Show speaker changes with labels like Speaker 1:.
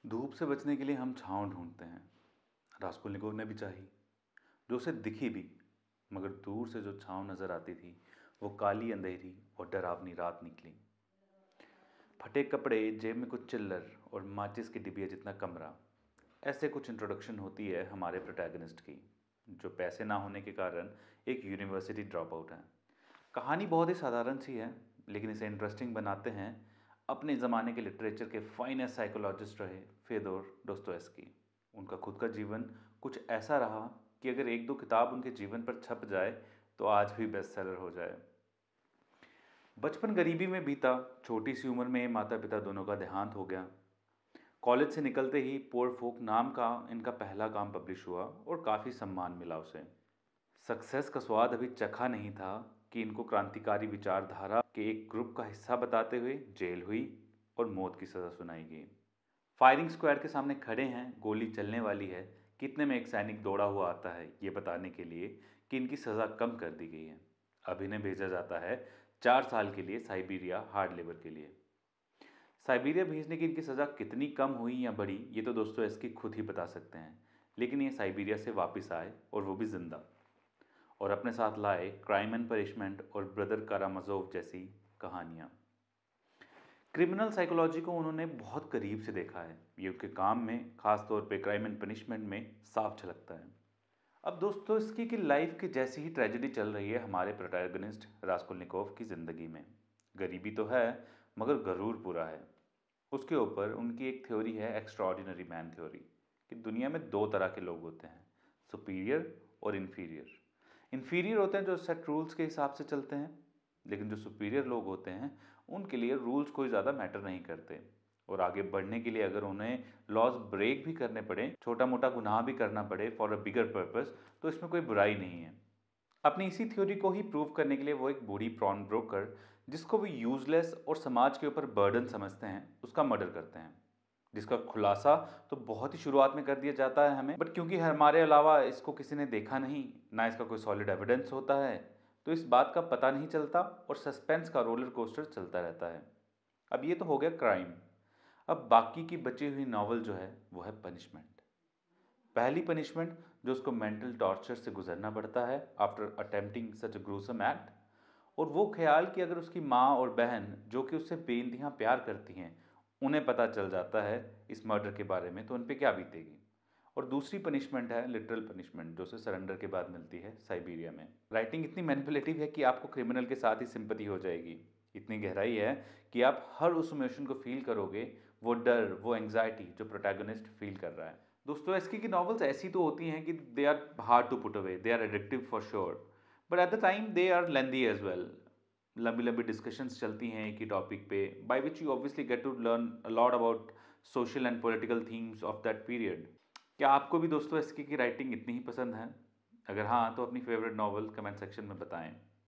Speaker 1: धूप से बचने के लिए हम छाँव ढूंढते हैं। रास्कोल्निकोव ने भी चाही, जो उसे दिखी भी, मगर दूर से जो छाँव नजर आती थी वो काली अंधेरी और डरावनी रात निकली। फटे कपड़े, जेब में कुछ चिल्लर और माचिस की डिबिया जितना कमरा। ऐसे कुछ इंट्रोडक्शन होती है हमारे प्रोटैगनिस्ट की, जो पैसे ना होने के कारण एक यूनिवर्सिटी ड्रॉप आउट है। कहानी बहुत ही साधारण सी है, लेकिन इसे इंटरेस्टिंग बनाते हैं अपने ज़माने के लिटरेचर के फाइनेस्ट साइकोलॉजिस्ट रहे फेदोर दोस्तोयेव्स्की। उनका खुद का जीवन कुछ ऐसा रहा कि अगर एक दो किताब उनके जीवन पर छप जाए तो आज भी बेस्ट सेलर हो जाए। बचपन गरीबी में बीता, छोटी सी उम्र में माता पिता दोनों का देहांत हो गया। कॉलेज से निकलते ही पोर फोक नाम का इनका पहला काम पब्लिश हुआ और काफ़ी सम्मान मिला उसे। सक्सेस का स्वाद अभी चखा नहीं था कि इनको क्रांतिकारी विचारधारा के एक ग्रुप का हिस्सा बताते हुए जेल हुई और मौत की सज़ा सुनाई गई। फायरिंग स्क्वाड के सामने खड़े हैं, गोली चलने वाली है, कितने में एक सैनिक दौड़ा हुआ आता है ये बताने के लिए कि इनकी सज़ा कम कर दी गई है। अब इन्हें भेजा जाता है 4 साल के लिए साइबेरिया हार्ड लेबर के लिए। साइबेरिया भेजने की इनकी सज़ा कितनी कम हुई या बढ़ी ये तो दोस्तोयेव्स्की खुद ही बता सकते हैं, लेकिन ये साइबेरिया से वापस आए और वो भी जिंदा, और अपने साथ लाए क्राइम एंड पनिशमेंट और ब्रदर कारामाजोव जैसी कहानियाँ। क्रिमिनल साइकोलॉजी को उन्होंने बहुत करीब से देखा है, ये उनके काम में, खास तौर पे क्राइम एंड पनिशमेंट में साफ झलकता है। अब दोस्तोयेव्स्की की लाइफ की जैसी ही ट्रेजेडी चल रही है हमारे प्रोटैगनिस्ट रास्कोल्निकोव की ज़िंदगी में। गरीबी तो है, मगर गरूर पूरा है। उसके ऊपर उनकी एक थ्योरी है, एक्स्ट्राऑर्डिनरी मैन थ्योरी, कि दुनिया में दो तरह के लोग होते हैं, सुपीरियर और इन्फीरियर। इन्फीरियर होते हैं जो सेट रूल्स के हिसाब से चलते हैं, लेकिन जो सुपीरियर लोग होते हैं उनके लिए रूल्स कोई ज़्यादा मैटर नहीं करते, और आगे बढ़ने के लिए अगर उन्हें लॉज ब्रेक भी करने पड़े, छोटा मोटा गुनाह भी करना पड़े फॉर अ बिगर पर्पस, तो इसमें कोई बुराई नहीं है। अपनी इसी थ्योरी को ही प्रूव करने के लिए वो एक बूढ़ी प्रॉन ब्रोकर, जिसको वो यूजलेस और समाज के ऊपर बर्डन समझते हैं, उसका मर्डर करते हैं, जिसका खुलासा तो बहुत ही शुरुआत में कर दिया जाता है हमें, बट क्योंकि हमारे अलावा इसको किसी ने देखा नहीं, ना इसका कोई सॉलिड एविडेंस होता है, तो इस बात का पता नहीं चलता और सस्पेंस का रोलर कोस्टर चलता रहता है। अब ये तो हो गया क्राइम। अब बाकी की बची हुई नॉवल जो है वो है पनिशमेंट। पहली पनिशमेंट जो उसको मेंटल टॉर्चर से गुजरना पड़ता है आफ्टर अटेम्प्टिंग सच अ ग्रूसम एक्ट, और वो ख्याल कि अगर उसकी माँ और बहन जो कि उससे बेइंतहा प्यार करती हैं, उन्हें पता चल जाता है इस मर्डर के बारे में, तो उन पे क्या बीतेगी। और दूसरी पनिशमेंट है लिटरल पनिशमेंट, जो उसे सरेंडर के बाद मिलती है साइबेरिया में। राइटिंग इतनी मैनिपुलेटिव है कि आपको क्रिमिनल के साथ ही सिंपैथी हो जाएगी। इतनी गहराई है कि आप हर उस इमोशन को फील करोगे, वो डर, वो एंग्जाइटी जो प्रोटैगनिस्ट फील कर रहा है। दोस्तोयेव्स्की की नॉवेल्स ऐसी तो होती हैं कि they are hard to put away, they are addictive for sure, but at the time they are lengthy as well. लंबी लंबी डिस्कशंस चलती हैं एक ही टॉपिक पे, by which you obviously get to learn a lot about social and political themes of that period. क्या आपको भी दोस्तोयेव्स्की की राइटिंग इतनी ही पसंद है? अगर हाँ, तो अपनी फेवरेट नॉवल कमेंट सेक्शन में बताएं।